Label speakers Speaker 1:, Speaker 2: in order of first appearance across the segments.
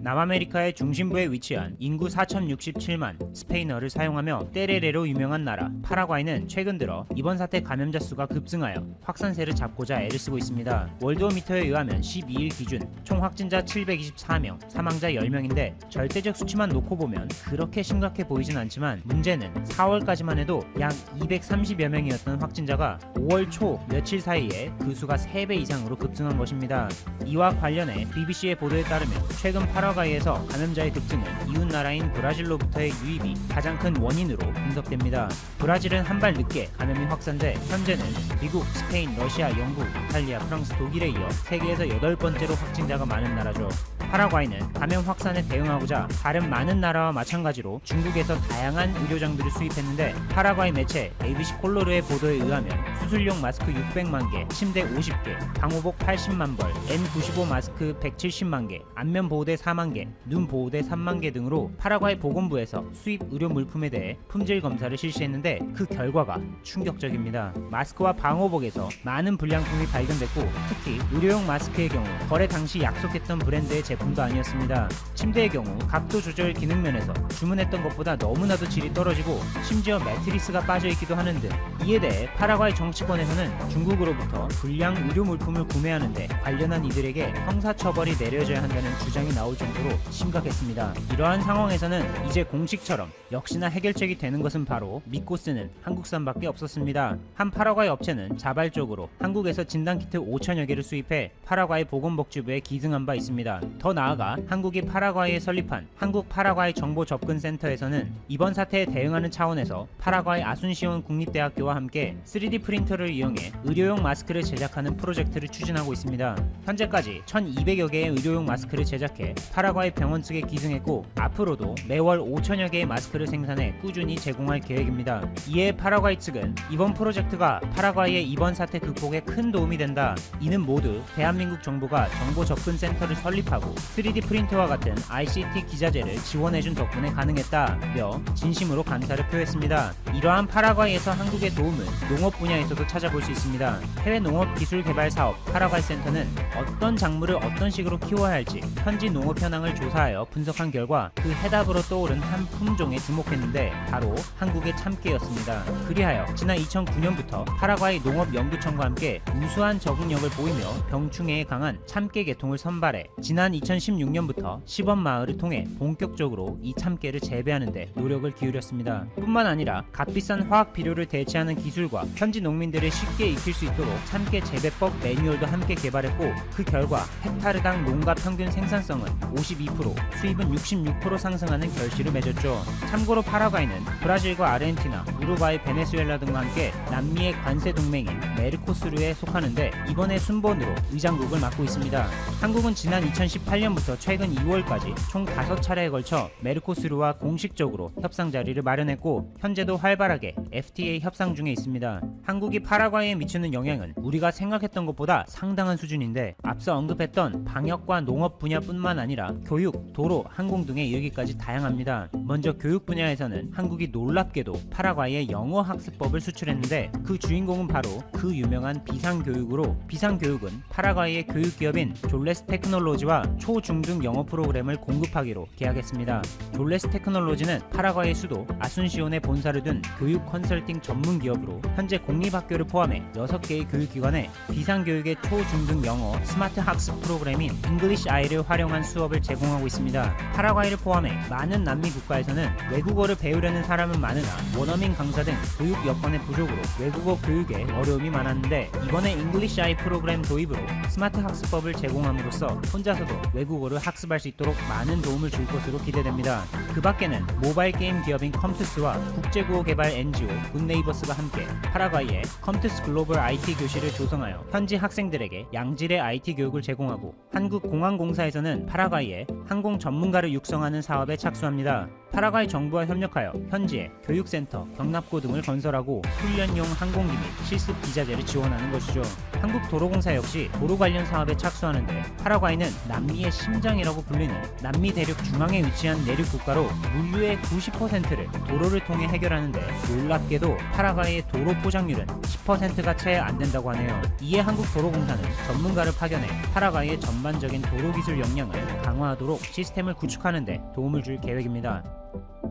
Speaker 1: 남아메리카의 중심부에 위치한 인구 4,067만 스페인어를 사용하며 떼레레로 유명한 나라 파라과이는 최근 들어 이번 사태 감염자 수가 급증하여 확산세를 잡고자 애를 쓰고 있습니다. 월드오미터에 의하면 12일 기준 총 확진자 724명, 사망자 10명인데 절대적 수치만 놓고 보면 그렇게 심각해 보이진 않지만 문제는 4월까지만 해도 약 230여 명이었던 확진자가 5월 초 며칠 사이에 그 수가 3배 이상으로 급증한 것입니다. 이와 관련해 BBC의 보도에 따르면 최근 파라과이에서 감염자의 급증은 이웃 나라인 브라질로부터의 유입이 가장 큰 원인으로 분석됩니다. 브라질은 한 발 늦게 감염이 확산돼 현재는 미국, 스페인, 러시아, 영국, 이탈리아, 프랑스, 독일에 이어 세계에서 8번째로 확진자가 많은 나라죠. 파라과이는 감염 확산에 대응하고자 다른 많은 나라와 마찬가지로 중국에서 다양한 의료장비를 수입했는데 파라과이 매체 ABC 콜로르의 보도에 의하면 수술용 마스크 600만 개, 침대 50개, 방호복 80만 벌, N95 마스크 170만 개, 안면 보호대 4만 개, 눈 보호대 3만 개 등으로 파라과이 보건부에서 수입 의료 물품에 대해 품질 검사를 실시했는데 그 결과가 충격적입니다. 마스크와 방호복에서 많은 불량품이 발견됐고 특히 의료용 마스크의 경우 거래 당시 약속했던 브랜드의 제품도 아니었습니다. 침대의 경우 각도 조절 기능 면에서 주문했던 것보다 너무나도 질이 떨어지고 심지어 매트리스가 빠져있기도 하는 등 이에 대해 파라과이 정치권에서는 중국으로부터 불량 의료 물품을 구매하는데 관련한 이들에게 형사처벌이 내려져야 한다는 주장이 나올 정도로 심각했습니다. 이러한 상황에서는 이제 공식처럼 역시나 해결책이 되는 것은 바로 믿고 쓰는 한국산밖에 없었습니다. 한 파라과이 업체는 자발적으로 한국에서 진단키트 5천여 개를 수입해 파라과이 보건복지부에 기증한 바 있습니다. 더 나아가 한국이 파라과이에 설립한 한국 파라과이 정보접근센터에서는 이번 사태에 대응하는 차원에서 파라과이 아순시온 국립대학교와 함께 3D 프린터를 이용해 의료용 마스크를 제작하는 프로젝트를 추진하고 있습니다. 현재까지 1,200여 개의 의료용 마스크를 제작해 파라과이 병원 측에 기증했고 앞으로도 매월 5천여 개의 마스크를 생산해 꾸준히 제공할 계획입니다. 이에 파라과이 측은 이번 프로젝트가 파라과이의 이번 사태 극복에 큰 도움이 된다. 이는 모두 대한민국 정부가 정보접근센터를 설립하고 3D 프린터와 같은 ICT 기자재를 지원해준 덕분에 가능했다며 진심으로 감사를 표했습니다. 이러한 파라과이에서 한국의 도움은 농업 분야에서도 찾아볼 수 있습니다. 해외 농업 기술 개발 사업 파라과이 센터는 어떤 작물을 어떤 식으로 키워야 할지 현지 농업 현황을 조사하여 분석한 결과 그 해답으로 떠오른 한 품종에 주목했는데 바로 한국의 참깨였습니다. 그리하여 지난 2009년부터 파라과이 농업연구청과 함께 우수한 적응력을 보이며 병충해에 강한 참깨 계통을 선발해 지난 2016년부터 시범마을을 통해 본격적으로 이 참깨를 재배하는 데 노력을 기울였습니다. 뿐만 아니라 값비싼 화학 비료를 대체하는 기술과 현지 농민들을 쉽게 익힐 수 있도록 참깨 재배법 매뉴얼도 함께 개발했고 그 결과 헥타르당 농가 평균 생산성은 52%, 수입은 66% 상승하는 결실을 맺었죠. 참고로 파라과이는 브라질과 아르헨티나, 우루과이, 베네수엘라 등과 함께 남미의 관세 동맹인 메르코스르에 속하는데 이번에 순번으로 의장국을 맡고 있습니다. 한국은 지난 2018년부터 최근 2월까지 총 5차례에 걸쳐 메르코스르와 공식적으로 협상 자리를 마련했고 현재도 활발하게 FTA 협상 중에 있습니다. 한국이 파라과이에 미치는 영향은 우리가 생각했던 것보다 상당한 수준인데 앞서 언급했던 방역과 농업 분야뿐만 아니라 교육, 도로, 항공 등에 이르기까지 다양합니다. 먼저 교육 분야에서는 한국이 놀랍게도 파라과이에 영어 학습법을 수출했는데 그 주인공은 바로 그 유명한 비상교육으로 비상교육은 파라과이의 교육기업인 졸레스 테크놀로지와 초중등 영어 프로그램을 공급하기로 계약했습니다. 졸레스 테크놀로지는 파라과이의 수도 아순시온에 본사를 둔 교육 컨설팅 전문 기업으로 현재 공립학교를 포함해 6개의 교육기관에 비상교육의 초중등 영어 스마트 학습 프로그램인 잉글리시 아이를 활용한 수업을 제공하고 있습니다. 파라과이를 포함해 많은 남미 국가에서는 외국어를 배우려는 사람은 많으나 원어민 강사 등 교육 여건의 부족으로 외국어 교육에 어려움이 많았는데 이번에 잉글리시 아이 프로그램 도입으로 스마트 학습법을 제공함으로써 혼자서도 외국어를 학습할 수 있도록 많은 도움을 줄 것으로 기대됩니다. 그 밖에는 모바일 게임 기업인 컴투스와 국제구호 개발 NGO 굿네이버스가 함께 파라과이에 컴투스 글로벌 IT 교실을 조성하여 현지 학생들에게 양질의 IT 교육을 제공하고 한국공항공사에서는 파라과이에 항공 전문가를 육성하는 사업에 착수합니다. 파라과이 정부와 협력하여 현지에 교육센터, 경납고 등을 건설하고 훈련용 항공기 및 실습 기자재를 지원하는 것이죠. 한국도로공사 역시 도로 관련 사업에 착수하는데 파라과이는 남미의 심장이라고 불리는 남미 대륙 중앙에 위치한 내륙 국가로 물류의 90%를 도로를 통해 해결하는데 놀랍게도 파라과이의 도로 포장률은 10%가 채 안 된다고 하네요. 이에 한국도로공사는 전문가를 파견해 파라과이의 전반적인 도로 기술 역량을 강화하도록 시스템을 구축하는 데 도움을 줄 계획입니다.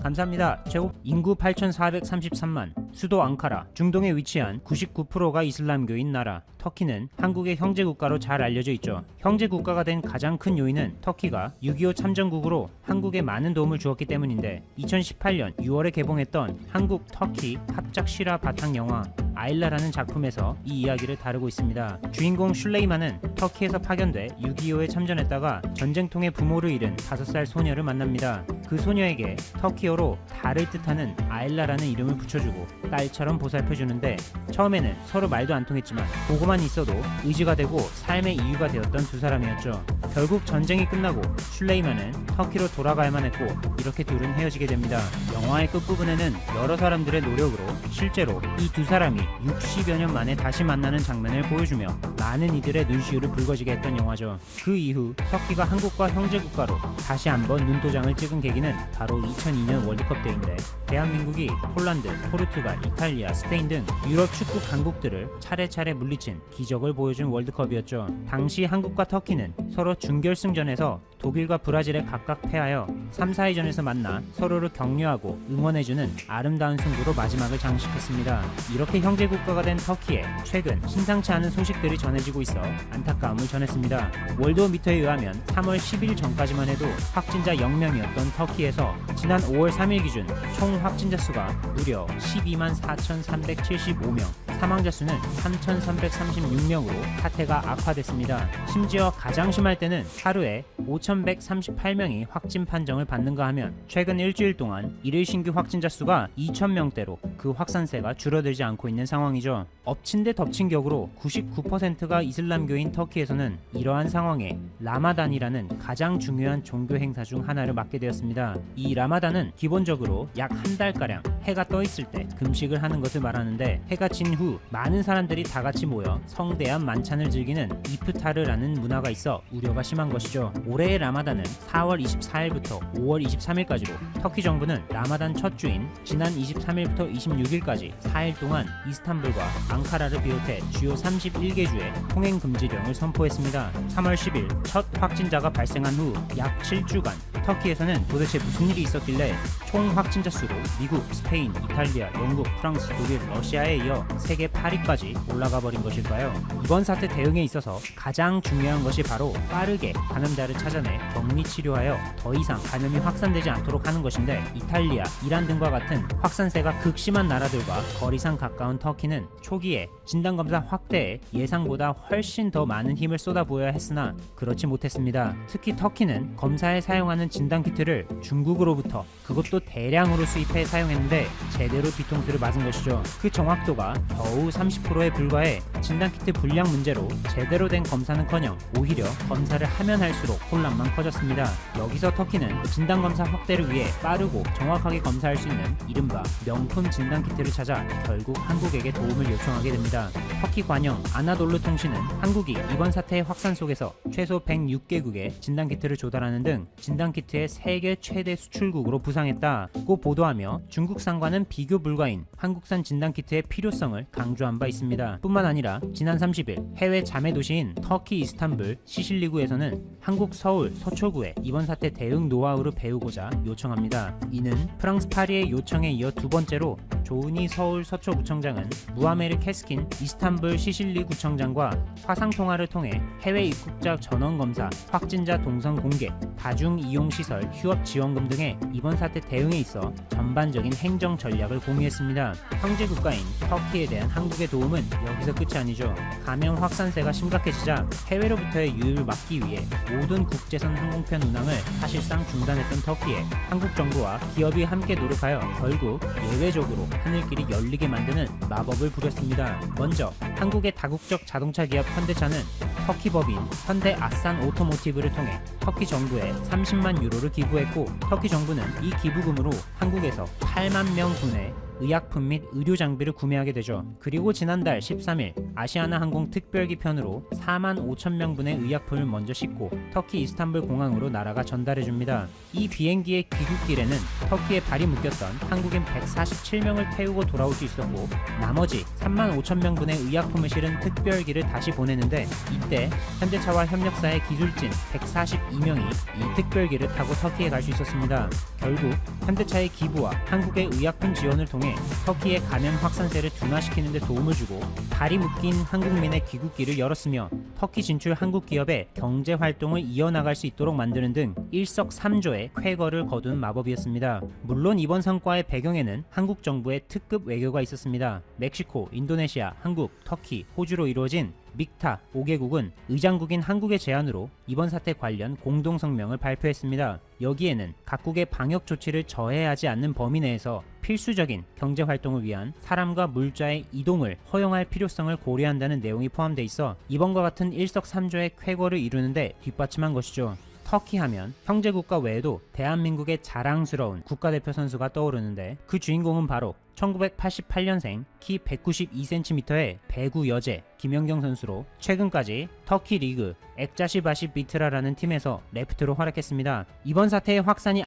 Speaker 1: 감사합니다. 제곱 인구 8,433만, 수도 앙카라, 중동에 위치한 99%가 이슬람교인 나라 터키는 한국의 형제국가로 잘 알려져 있죠. 형제국가가 된 가장 큰 요인은 터키가 6.25 참전국으로 한국에 많은 도움을 주었기 때문인데 2018년 6월에 개봉했던 한국 터키 합작 실화 바탕 영화 아일라라는 작품에서 이 이야기를 다루고 있습니다. 주인공 슐레이만은 터키에서 파견돼 6.25에 참전했다가 전쟁통에 부모를 잃은 5살 소녀를 만납니다. 그 소녀에게 터키어로 달을 뜻하는 아일라라는 이름을 붙여주고 딸처럼 보살펴주는데 처음에는 서로 말도 안 통했지만 보고만 있어도 의지가 되고 삶의 이유가 되었던 두 사람이었죠. 결국 전쟁이 끝나고 슐레이만은 터키로 돌아가야만 했고 이렇게 둘은 헤어지게 됩니다. 영화의 끝부분에는 여러 사람들의 노력으로 실제로 이 두 사람이 60여 년 만에 다시 만나는 장면을 보여주며 많은 이들의 눈시울을 붉어지게 했던 영화죠. 그 이후 터키가 한국과 형제국가로 다시 한번 눈도장을 찍은 계기는 바로 2002년 월드컵 때인데 대한민국이 폴란드, 포르투갈, 이탈리아, 스페인 등 유럽 축구 강국들을 차례차례 물리친 기적을 보여준 월드컵이었죠. 당시 한국과 터키는 서로 준결승전에서 독일과 브라질에 각각 패하여 3, 4위전에서 만나 서로를 격려하고 응원해주는 아름다운 승부로 마지막을 장식했습니다. 이렇게 형제국가가 된 터키에 최근 심상치 않은 소식들이 전해지고 있어 안타까움을 전했습니다. 월드오미터에 의하면 3월 10일 전까지만 해도 확진자 0명이었던 터키에서 지난 5월 3일 기준 총 확진자 수가 무려 12만 4,375명, 사망자 수는 3,336명으로 사태가 악화됐습니다. 심지어 가장 심할 때는 하루에 5,138명이 확진 판정을 받는가 하면 최근 일주일 동안 일일 신규 확진자 수가 2,000명대로 그 확산세가 줄어들지 않고 있는 상황이죠. 엎친 데 덮친 격으로 99%가 이슬람교인 터키에서는 이러한 상황에 라마단이라는 가장 중요한 종교 행사 중 하나를 맡게 되었습니다. 이 라마단은 기본적으로 약 한 달가량 해가 떠 있을 때 금식을 하는 것을 말하는데 해가 진 후 많은 사람들이 다 같이 모여 성대한 만찬을 즐기는 이프타르라는 문화가 있어 우려가 심한 것이죠. 올해의 라마단은 4월 24일부터 5월 23일까지로 터키 정부는 라마단 첫 주인 지난 23일부터 26일까지 4일 동안 이스탄불과 앙카라를 비롯해 주요 31개 주에 통행 금지령을 선포했습니다. 3월 10일 첫 확진자가 발생한 후 약 7주간 터키에서는 도대체 무슨 일이 있었길래 총 확진자 수로 미국, 스페인, 이탈리아, 영국, 프랑스, 독일, 러시아에 이어 세계 8위까지 올라가 버린 것일까요? 이번 사태 대응에 있어서 가장 중요한 것이 바로 빠르게 감염자를 찾아내 격리 치료하여 더 이상 감염이 확산되지 않도록 하는 것인데 이탈리아, 이란 등과 같은 확산세가 극심한 나라들과 거리상 가까운 터키는 초기에 진단검사 확대에 예상보다 훨씬 더 많은 힘을 쏟아부어야 했으나 그렇지 못했습니다. 특히 터키는 검사에 사용하는 진단키트를 중국으로부터 그것도 대량으로 수입해 사용했는데 제대로 뒤통수를 맞은 것이죠. 그 정확도가 겨우 30%에 불과해 진단키트 불량 문제로 제대로 된 검사는커녕 오히려 검사를 하면 할수록 혼란만 커졌습니다. 여기서 터키는 진단검사 확대를 위해 빠르고 정확하게 검사할 수 있는 이른바 명품 진단키트를 찾아 결국 한국에게 도움을 요청하게 됩니다. 터키 관영 아나돌루 통신은 한국이 이번 사태의 확산 속에서 최소 106개국에 진단키트를 조달하는 등 진단키트의 세계 최대 수출국으로 부상했다고 보도하며 중국산과는 비교 불가인 한국산 진단키트의 필요성을 강조한 바 있습니다. 뿐만 아니라 지난 30일 해외 자매 도시인 터키 이스탄불 시실리구에서는 한국 서울 서초구의 이번 사태 대응 노하우를 배우고자 요청합니다. 이는 프랑스 파리의 요청에 이어 두 번째로 조은희 서울 서초구청장은 무하메르 캐스킨 이스탄불 시실리구청장과 화상통화를 통해 해외 입국자 전원검사, 확진자 동선 공개, 다중이용시설 휴업지원금 등의 이번 사태 대응에 있어 전반적인 행정 전략을 공유했습니다. 형제국가인 터키에 대한 한국의 도움은 여기서 끝이 아니죠. 감염 확산세가 심각해지자 해외로부터의 유입을 막기 위해 모든 국제선 항공편 운항을 사실상 중단했던 터키에 한국 정부와 기업이 함께 노력하여 결국 예외적으로 하늘길이 열리게 만드는 마법을 부렸습니다. 먼저 한국의 다국적 자동차 기업 현대차는 터키 법인 현대 아산 오토모티브를 통해 터키 정부에 30만 유로를 기부했고, 터키 정부는 이 기부금으로 한국에서 8만 명 분의 의약품 및 의료 장비를 구매하게 되죠. 그리고 지난달 13일 아시아나 항공 특별기 편으로 4만 5천 명분의 의약품을 먼저 싣고 터키 이스탄불 공항으로 나라가 전달해줍니다. 이 비행기의 귀국길에는 터키에 발이 묶였던 한국인 147명을 태우고 돌아올 수 있었고, 나머지 3만 5천 명분의 의약품을 실은 특별기를 다시 보내는데, 이때 현대차와 협력사의 기술진 142명이 이 특별기를 타고 터키에 갈 수 있었습니다. 결국 현대차의 기부와 한국의 의약품 지원을 통해 터키의 감염 확산세를 둔화시키는 데 도움을 주고, 발이 묶인 한국민의 귀국길을 열었으며 터키 진출 한국 기업의 경제 활동을 이어나갈 수 있도록 만드는 등 일석삼조의 쾌거를 거둔 마법이었습니다. 물론 이번 성과의 배경에는 한국 정부의 특급 외교가 있었습니다. 멕시코, 인도네시아, 한국, 터키, 호주로 이루어진 믹타 5개국은 의장국인 한국의 제안으로 이번 사태 관련 공동성명을 발표했습니다. 여기에는 각국의 방역 조치를 저해하지 않는 범위 내에서 필수적인 경제활동을 위한 사람과 물자의 이동을 허용할 필요성을 고려한다는 내용이 포함되어 있어 이번과 같은 일석삼조의 쾌거를 이루는데 뒷받침한 것이죠. 터키 하면 형제국가 외에도 대한민국의 자랑스러운 국가대표 선수가 떠오르는데, 그 주인공은 바로 1988년생 키 192cm의 배구 여제 김연경 선수로 최근까지 터키 리그 액자시바시 비트라라는 팀에서 레프트로 활약했습니다. 이번 사태의 확산이